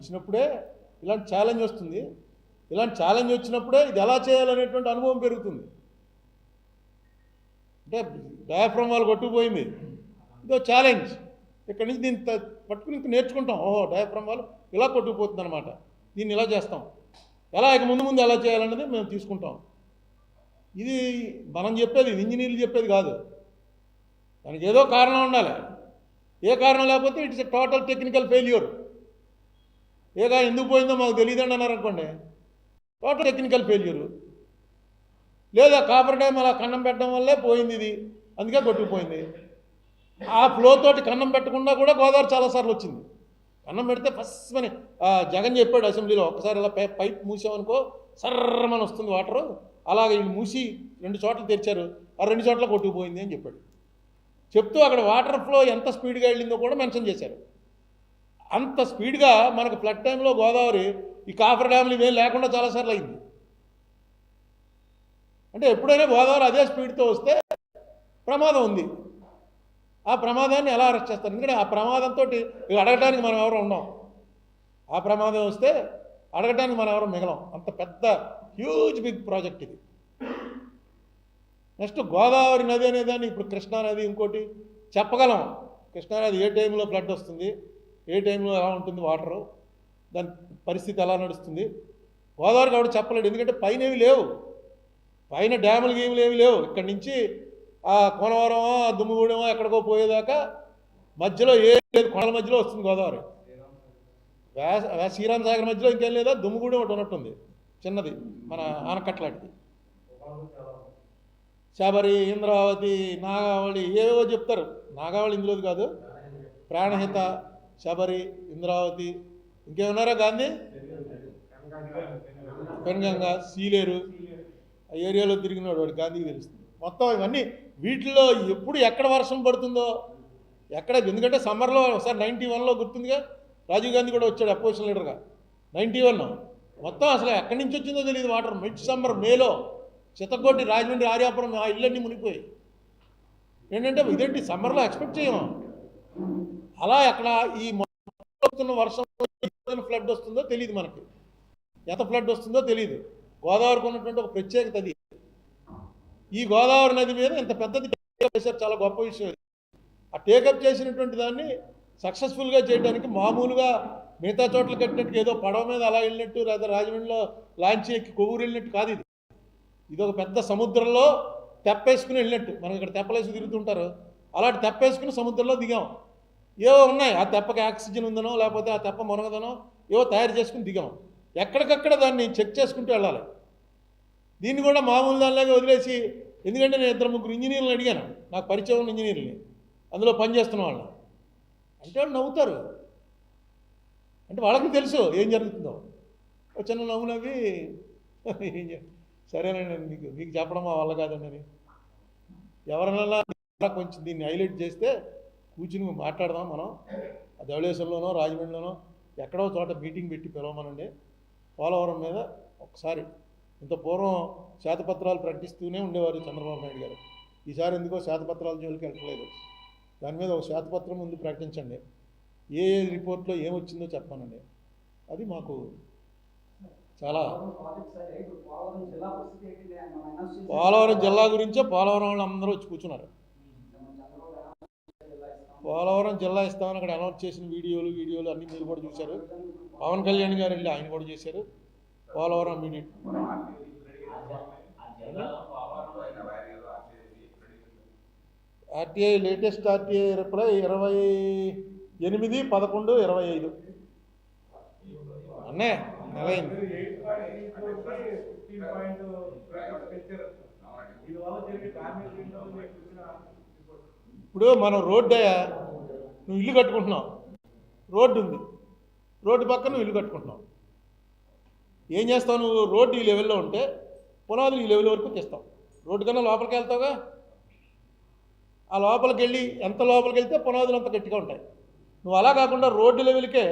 వచ్చినప్పుడే ఇలాంటి ఛాలెంజ్ వస్తుంది. ఇలాంటి ఛాలెంజ్ వచ్చినప్పుడే ఇది ఎలా చేయాలనేటువంటి అనుభవం పెరుగుతుంది. అంటే డయాఫ్రమ్ వాళ్ళు కొట్టుకుపోయింది, ఇదో ఛాలెంజ్. ఇక్కడి నుంచి దీన్ని పట్టుకుని ఇంక నేర్చుకుంటాం. ఓహో, డయాఫ్రమ్ వాళ్ళు ఇలా కొట్టుకుపోతుంది అనమాట, దీన్ని ఇలా చేస్తాం, ఎలా ఇక ముందు ముందు ఎలా చేయాలన్నది మేము తీసుకుంటాం. ఇది మనం చెప్పేది, ఇంజనీర్లు చెప్పేది కాదు. దానికి ఏదో కారణం ఉండాలి. ఏ కారణం లేకపోతే it's a total technical failure. ఏగా ఎందుకు పోయిందో మాకు తెలియదండి అన్నారనుకోండి, టోటల్ టెక్నికల్ ఫెయిల్యూరు. లేదా కాపర్ డ్యామ్ అలా కన్నం పెట్టడం వల్లే పోయింది ఇది, అందుకే కొట్టుకుపోయింది. ఆ ఫ్లో తోటి కన్నం పెట్టకుండా కూడా గోదావరి చాలాసార్లు వచ్చింది. కన్నం పెడితే ఫస్ట్ అని జగన్ చెప్పాడు అసెంబ్లీలో, ఒకసారి ఇలా పైప్ మూసామనుకో సర్రమని వస్తుంది వాటరు, అలాగే వీళ్ళు మూసి 2 చోట్ల తెరిచారు, ఆ 2 చోట్ల కొట్టుకుపోయింది అని చెప్పాడు. చెప్తూ అక్కడ వాటర్ ఫ్లో ఎంత స్పీడ్గా వెళ్ళిందో కూడా మెన్షన్ చేశారు. అంత స్పీడ్గా మనకు ఫ్లడ్ టైంలో గోదావరి ఈ కాఫర్ డ్యామ్లు ఇవేం లేకుండా చాలాసార్లు అయింది. అంటే ఎప్పుడైనా గోదావరి అదే స్పీడ్తో వస్తే ప్రమాదం ఉంది. ఆ ప్రమాదాన్ని ఎలా అరెస్ట్ చేస్తారు? ఎందుకంటే ఆ ప్రమాదంతో అడగటానికి మనం ఎవరు ఉన్నాం. ఆ ప్రమాదం వస్తే అడగటానికి మనం ఎవరు మిగలం. అంత పెద్ద హ్యూజ్ బిగ్ ప్రాజెక్ట్ ఇది. నెక్స్ట్ గోదావరి నది అనేదాన్ని ఇప్పుడు కృష్ణానది ఇంకోటి చెప్పగలం. కృష్ణానది ఏ టైంలో ఫ్లడ్ వస్తుంది, ఏ టైంలో ఎలా ఉంటుంది వాటరు, దాని పరిస్థితి ఎలా నడుస్తుంది. గోదావరి కాబట్టి చెప్పలేడు, ఎందుకంటే పైన ఏమి లేవు, పైన డ్యాములు గేములు ఏమి లేవు. ఇక్కడి నుంచి ఆ కోనవరమో దుమ్ముగూడెమో ఎక్కడికో పోయేదాకా మధ్యలో ఏం లేదు, కొండల మధ్యలో వస్తుంది గోదావరి. శ్రీరామ్ సాగర్ మధ్యలో ఇంకేం లేదా, దుమ్ముగూడెం ఒకటి ఉన్నట్టుంది చిన్నది, మన ఆనకట్లాంటిది. శబరి, ఇంద్రావతి, నాగావళి ఏవేవో చెప్తారు. నాగావళి ఇందులోది కాదు, ప్రాణహిత, శబరి, ఇంద్రావతి, ఇంకేమన్నారా గాంధీ, పెన్గంగ, సీలేరు, ఆ ఏరియాలో తిరిగినాడు వాడు, గాంధీకి తెలుస్తుంది మొత్తం ఇవన్నీ. వీటిల్లో ఎప్పుడు ఎక్కడ వర్షం పడుతుందో ఎక్కడ, ఎందుకంటే సమ్మర్లో ఒకసారి 91లో గుర్తుందిగా, రాజీవ్ గాంధీ కూడా వచ్చాడు అపోజిషన్ లీడర్గా. 91 మొత్తం అసలు ఎక్కడి నుంచి వచ్చిందో తెలియదు వాటర్. మిడ్ సమ్మర్ మేలో చిత్తకోటి, రాజమండ్రి, ఆర్యాపురం ఆ ఇళ్ళన్నీ మునిగిపోయి. ఏంటంటే ఇదేంటి సమ్మర్లో ఎక్స్పెక్ట్ చేయము. అలా అక్కడ ఈ మొత్తం వర్షం ఫ్లడ్ వస్తుందో తెలియదు మనకి, ఎంత ఫ్లడ్ వస్తుందో తెలియదు. గోదావరికి ఉన్నటువంటి ఒక ప్రత్యేకత అది. ఈ గోదావరి నది మీద ఇంత పెద్దది చేశారు, చాలా గొప్ప విషయం. ఆ టేకప్ చేసినటువంటి దాన్ని సక్సెస్ఫుల్గా చేయడానికి మామూలుగా మిగతా చోట్ల కట్టినట్టు ఏదో పడవ మీద అలా వెళ్ళినట్టు, లేదా రాజమండ్రిలో లాంచ్ ఎక్కి కొవ్వూరు వెళ్ళినట్టు కాదు. ఇది ఒక పెద్ద సముద్రంలో తెప్పేసుకుని వెళ్ళినట్టు. మనం ఇక్కడ తెప్పలేసి తిరుగుతుంటారు, అలాంటి తెప్పేసుకుని సముద్రంలో దిగాం. ఏవో ఉన్నాయి, ఆ తెప్పకి ఆక్సిజన్ ఉందనో లేకపోతే ఆ తెప్ప మునగదనో ఏవో తయారు చేసుకుని దిగాం. ఎక్కడికక్కడ దాన్ని చెక్ చేసుకుంటూ వెళ్ళాలి. దీన్ని కూడా మామూలు దానిలాగా వదిలేసి, ఎందుకంటే నేను 2-3 ఇంజనీర్లను అడిగాను, నాకు పరిచయం ఉన్న ఇంజనీర్ని, అందులో పనిచేస్తున్న వాళ్ళని. అంటే వాళ్ళు నవ్వుతారు, అంటే వాళ్ళకి తెలుసు ఏం జరుగుతుందో. చిన్న నవ్వు నవ్వి ఏం సరేనండి, మీకు చెప్పడం మా వల్ల కాదండి. ఎవరైనా కొంచెం దీన్ని హైలైట్ చేస్తే కూర్చుని మాట్లాడదాం మనం. ధవళేశ్వరంలోనో రాజమండ్రిలోనో ఎక్కడో చోట మీటింగ్ పెట్టి పిలవమనండి. పోలవరం మీద ఒకసారి ఇంత పూర్వం శ్వేతపత్రాలు ప్రకటిస్తూనే ఉండేవారు చంద్రబాబు నాయుడు గారు. ఈసారి ఎందుకో శ్వేతపత్రాల జోలికి వెళ్ళట్లేదు. దాని మీద ఒక శ్వేతపత్రం ముందు ప్రకటించండి, ఏ రిపోర్ట్లో ఏమొచ్చిందో చెప్పానండి. అది మాకు చాలా పోలవరం జిల్లా గురించే పోలవరం వాళ్ళు అందరూ వచ్చి కూర్చున్నారు. పోలవరం జిల్లా ఇస్తామని అక్కడ అనౌన్స్ చేసిన వీడియోలు అన్నీ మీరు కూడా చూశారు. పవన్ కళ్యాణ్ గారు వెళ్ళి ఆయన కూడా చేశారు. Polavaram immediate RTI latest RTI reply 28/11/25 అన్నే నెలైంది. ఇప్పుడు మనం రోడ్డు, నువ్వు ఇల్లు కట్టుకుంటున్నావు, రోడ్డు ఉంది, రోడ్డు పక్కన నువ్వు ఇల్లు కట్టుకుంటున్నావు. ఏం చేస్తావు నువ్వు? రోడ్డు ఈ లెవెల్లో ఉంటే పునాదులు ఈ లెవెల్ వరకు తీస్తావు. రోడ్డు కన్నా లోపలికి వెళ్తావుగా, ఆ లోపలికి వెళ్ళి ఎంత లోపలికి వెళ్తే పునాదులు అంత గట్టిగా ఉంటాయి. నువ్వు అలా కాకుండా రోడ్డు లెవెల్కే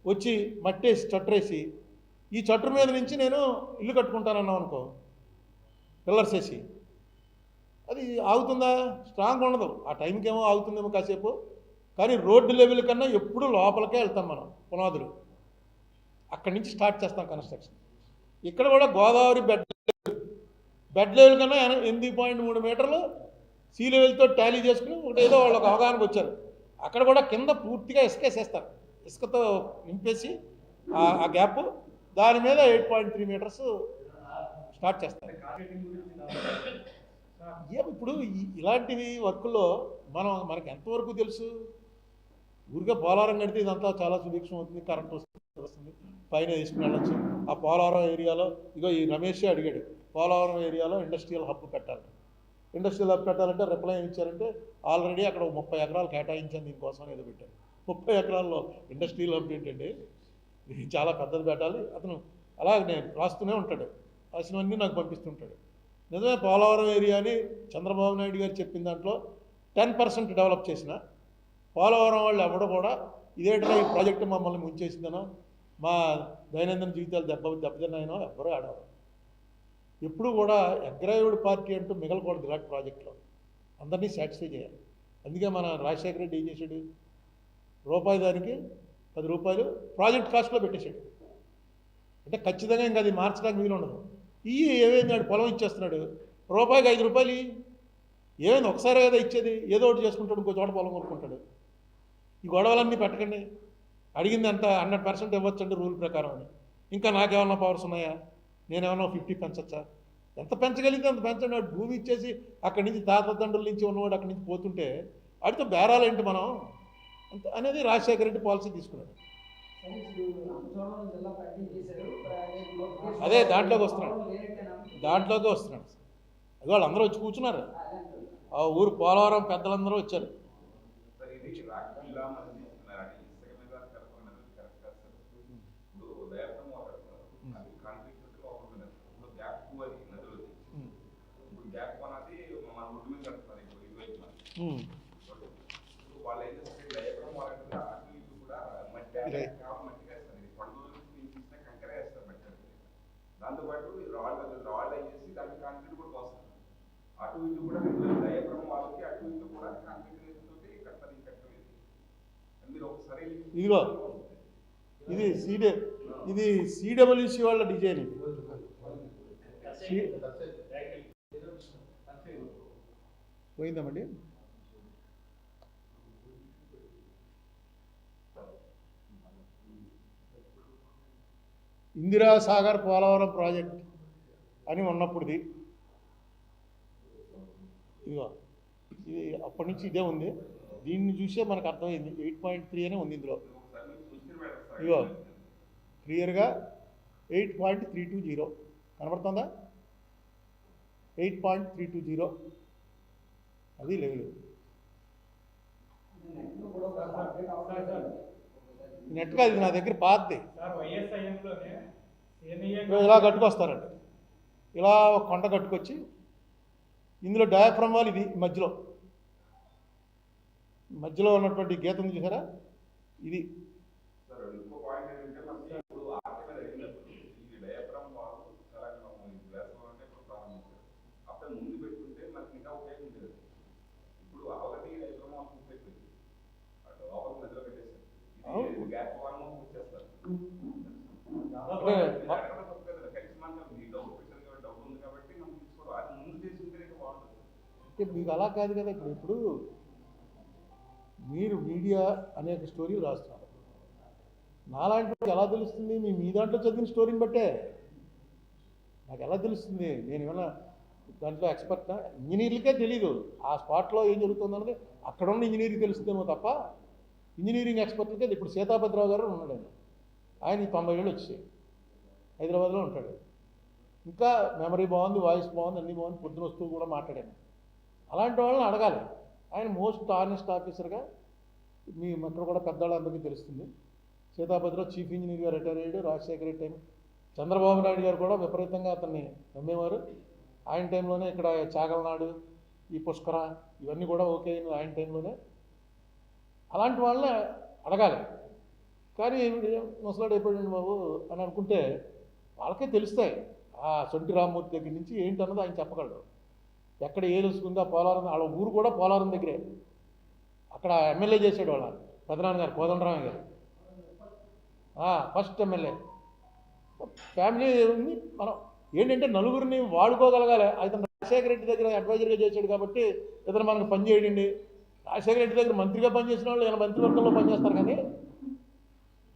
వచ్చి మట్టేసి చట్టరేసి ఈ చట్టు మీద నుంచి నేను ఇల్లు కట్టుకుంటానన్నావు అనుకో, పిల్లర్స్ వేసి, అది ఆగుతుందా? స్ట్రాంగ్ ఉండదు. ఆ టైంకి ఏమో ఆగుతుందేమో కాసేపు, కానీ రోడ్డు లెవెల్ కన్నా ఎప్పుడు లోపలికే వెళ్తాం మనం పునాదులు. అక్కడి నుంచి స్టార్ట్ చేస్తాం కన్స్ట్రక్షన్. ఇక్కడ కూడా గోదావరి బెడ్ లెవెల్ కన్నా 8.3 మీటర్లు సీ లెవెల్తో టాలీ చేసుకుని ఏదో వాళ్ళు ఒక అవగాహనకు వచ్చారు. అక్కడ కూడా కింద పూర్తిగా ఇసుకేసేస్తారు, ఇసుకతో నింపేసి ఆ గ్యాప్ దాని మీద 8.3 మీటర్స్ స్టార్ట్ చేస్తారు. ఇప్పుడు ఇలాంటివి వర్కుల్లో మనకి ఎంతవరకు తెలుసు? ఊరికే పోలవరం కడితే ఇదంతా చాలా సుభిక్షం అవుతుంది, కరెంట్ వస్తుంది, పైన తీసుకుని వెళ్ళచ్చు. ఆ పోలవరం ఏరియాలో ఇగో ఈ రమేష్ అడిగాడు, పోలవరం ఏరియాలో ఇండస్ట్రియల్ హబ్ పెట్టాలి. ఇండస్ట్రియల్ హబ్ పెట్టాలంటే రిప్లై ఇచ్చారంటే ఆల్రెడీ అక్కడ 30 ఎకరాలు కేటాయించాను దీనికోసం ఏదో పెట్టారు. 30 ఎకరాల్లో ఇండస్ట్రియల్ హబ్ ఏంటంటే ఇది చాలా పెద్దది పెట్టాలి. అతను అలా నేను రాస్తూనే ఉంటాడు, రాసినవన్నీ నాకు పంపిస్తుంటాడు. నిజమే, పోలవరం ఏరియాని చంద్రబాబు నాయుడు గారు చెప్పిన దాంట్లో 10% డెవలప్ చేసిన పోలవరం వాళ్ళు ఎవడో కూడా ఇదేంటో ఈ ప్రాజెక్టు మమ్మల్ని ముంచేసిందనో మా దైనందిన జీవితాలు దెబ్బతిన్నాయనో ఎవ్వరూ ఆడవారు. ఎప్పుడు కూడా అగ్రయుడు పార్టీ అంటూ మిగలకూడదు ఇలాంటి ప్రాజెక్టులో, అందరినీ సాటిస్ఫై చేయాలి. అందుకే మన రాజశేఖర రెడ్డి ఏం చేశాడు, రూపాయి దానికి 10 రూపాయలు ప్రాజెక్ట్ కాస్ట్లో పెట్టేశాడు. అంటే ఖచ్చితంగా ఇంకా అది మార్చడానికి వీలు ఉండదు. ఏమైంది, వాడు పొలం ఇచ్చేస్తున్నాడు, రూపాయికి 5 రూపాయలు ఏమైంది, ఒకసారి కదా ఇచ్చేది, ఏదో ఒకటి చేసుకుంటాడు, ఇంకో చోట పొలం కొనుక్కుంటాడు. ఈ గొడవలన్నీ పెట్టకండి, అడిగింది ఎంత 100% ఇవ్వచ్చండి రూల్ ప్రకారం అని. ఇంకా నాకేమన్నా పవర్స్ ఉన్నాయా, నేనేమన్నా 50 పెంచచ్చా? ఎంత పెంచగలిగితే అంత పెంచండి. వాడు భూమి ఇచ్చేసి అక్కడి నుంచి తాతదండ్రుల నుంచి ఉన్నవాడు అక్కడి నుంచి పోతుంటే వాడితో బేరాలేంటి మనం అంత అనేది రాజశేఖర రెడ్డి పాలసీ తీసుకున్నాడు. అదే దాంట్లోకి వస్తున్నాడు అది వాళ్ళందరూ వచ్చి కూర్చున్నారు. ఆ ఊరు పోలవరం పెద్దలందరూ వచ్చారు. దాంతోపాటు రాళ్ళు వేసి దానికి కాంక్రీట్ కూడా పోస్తారు. అటు ఇటు కూడా దయాపురం వాళ్ళకి అటు ఇటు కూడా కాంక్రీట్ తోటి కట్టలేదు. మీరు ఒకసారి ఇదిగో ఇది సిడబ్ల్యూసి వాళ్ళ డిజైన్. పోయిందామండి. ఇందిరా సాగర్ పోలవరం ప్రాజెక్ట్ అని ఉన్నప్పుడుది ఇదిగో, ఇది అప్పటి నుంచి ఇదే ఉంది. దీన్ని చూసే మనకు అర్థమైంది 8.3 అనే ఉంది ఇందులో. ఇదిగో క్లియర్గా 8.320 కనబడుతుందా? 8.320 అది లెవెల్. నెట్గా ఇది నా దగ్గర పాతది. ఇలా కట్టుకొస్తారండి, ఇలా ఒక కొండ కట్టుకొచ్చి ఇందులో డయాఫ్రమ్ వాళ్ళు ఇది మధ్యలో ఉన్నటువంటి గీత ఉంది చూసారా, ఇది మీకు అలా కాదు కదా. ఇప్పుడు మీరు మీడియా అనేక స్టోరీలు రాస్తున్నారు, నాలాంటి ఎలా తెలుస్తుంది? మీ దాంట్లో చదివిన స్టోరీని బట్టే నాకు ఎలా తెలుస్తుంది? నేను ఏమన్నా దాంట్లో ఎక్స్పర్టా? ఇంజనీర్లకే తెలీదు ఆ స్పాట్లో ఏం జరుగుతుందన్నది అక్కడ ఉన్న ఇంజనీర్కి తెలుస్తుందేమో తప్ప ఇంజనీరింగ్ ఎక్స్పర్ట్లకే. ఇప్పుడు సీతాపతిరావు గారు ఉన్నాడు, ఆయన 90 ఏళ్ళు వచ్చాయి, హైదరాబాద్లో ఉంటాడు. ఇంకా మెమరీ బాగుంది, వాయిస్ బాగుంది, అన్నీ బాగుంది, పొద్దున వస్తూ కూడా మాట్లాడాను. అలాంటి వాళ్ళని అడగాలి. ఆయన మోస్ట్ ఆనెస్ట్ ఆఫీసర్గా మీ అక్కడ కూడా పెద్దవాళ్ళందరికీ తెలుస్తుంది. సీతాపతిరావు చీఫ్ ఇంజనీర్గా రిటైర్ అయ్యాడు. రాజశేఖర రెడ్డి టైం, చంద్రబాబు నాయుడు గారు కూడా విపరీతంగా అతన్ని నమ్మేవారు. ఆయన టైంలోనే ఇక్కడ చాగలనాడు, ఈ పుష్కర ఇవన్నీ కూడా ఓకే అయిన ఆయన టైంలోనే. అలాంటి వాళ్ళని అడగాలి. కానీ ముసలాడు అయిపోయాడు బాబు అని అనుకుంటే వాళ్ళకే తెలుస్తాయి. ఆ సొంటి రామ్మూర్తి దగ్గర నుంచి ఏంటన్నది ఆయన చెప్పగలడు. ఎక్కడ ఏది వస్తుందో పోలవరం, వాళ్ళ ఊరు కూడా పోలవరం దగ్గరే. అక్కడ ఎమ్మెల్యే చేశాడు వాళ్ళ పెదనాన్న గారు, కోదండరామయ్య గారు, ఫస్ట్ ఎమ్మెల్యే. ఫ్యామిలీ ఉంది. మనం ఏంటంటే నలుగురిని వాడుకోగలగాలి. అతను రాజశేఖర రెడ్డి దగ్గర అడ్వైజర్గా చేశాడు కాబట్టి ఇతను మనకు పని చేయడండి. రాజశేఖర రెడ్డి దగ్గర మంత్రిగా పనిచేసిన వాళ్ళు ఇలా మంత్రివర్గంలో పనిచేస్తారు కానీ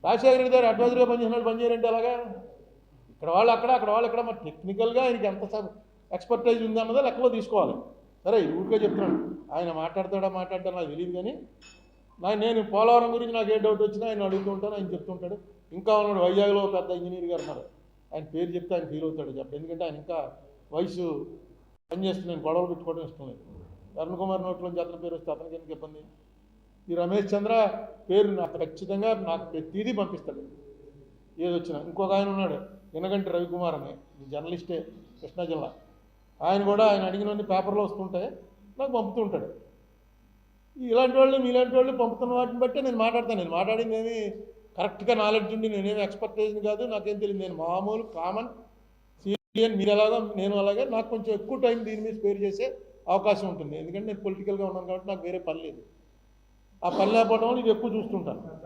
రాజశేఖర రెడ్డి దగ్గర అడ్వైజర్గా పనిచేసిన వాళ్ళు పనిచేయాలంటే అలాగా ఇక్కడ వాళ్ళు అక్కడ వాళ్ళు ఇక్కడ మరి టెక్నికల్గా ఆయనకి ఎంత ఎక్స్పర్టైజ్ ఉంది అన్నదో లెక్కలో తీసుకోవాలి. సరే ఊరికే చెప్తున్నాను, ఆయన మాట్లాడతాడా నాకు తెలియదు కానీ నేను పోలవరం గురించి నాకు ఏ డౌట్ వచ్చినా ఆయన అడుగుతూ ఉంటాను, ఆయన చెప్తుంటాడు. ఇంకా ఉన్నాడు వైజాగ్లో పెద్ద ఇంజనీర్ గారు ఉన్నారు, ఆయన పేరు చెప్తే ఆయన ఫీల్ అవుతాడు చెప్పండి. ఎందుకంటే ఆయన ఇంకా వయసు పనిచేస్తుంది, నేను గొడవలు పెట్టుకోవడం ఇష్టం లేదు. అరుణ్ కుమార్ నోట్లోంచి అతని పేరు వస్తే అతనికి ఎందుకు ఇబ్బంది? ఈ రమేష్ చంద్ర పేరు నాకు ఖచ్చితంగా నాకు ప్రతిదీ పంపిస్తాడు ఏది వచ్చినా. ఇంకొక ఆయన ఉన్నాడు ఎనగంటి రవికుమార్ అని, జర్నలిస్టే, కృష్ణా జిల్లా. ఆయన కూడా ఆయన అడిగినవన్నీ పేపర్లో వస్తుంటే నాకు పంపుతూ ఉంటాడు. ఇలాంటి వాళ్ళు మీలాంటి వాళ్ళు పంపుతున్న వాటిని బట్టి నేను మాట్లాడతాను. నేను మాట్లాడింది ఏమి కరెక్ట్గా నాలెడ్జ్ ఉండి నేనేమి ఎక్స్పర్టైజ్ కాదు, నాకేం తెలియదు. నేను మామూలు కామన్ సివిలియన్, మీరు ఎలాగో నేను అలాగే. నాకు కొంచెం ఎక్కువ టైం దీని మీద స్పేర్ చేసే అవకాశం ఉంటుంది, ఎందుకంటే నేను పొలిటికల్గా ఉన్నాను కాబట్టి నాకు వేరే పని లేదు. ఆ పని లేకపోవడం వల్ల ఇది ఎక్కువ చూస్తుంటాను.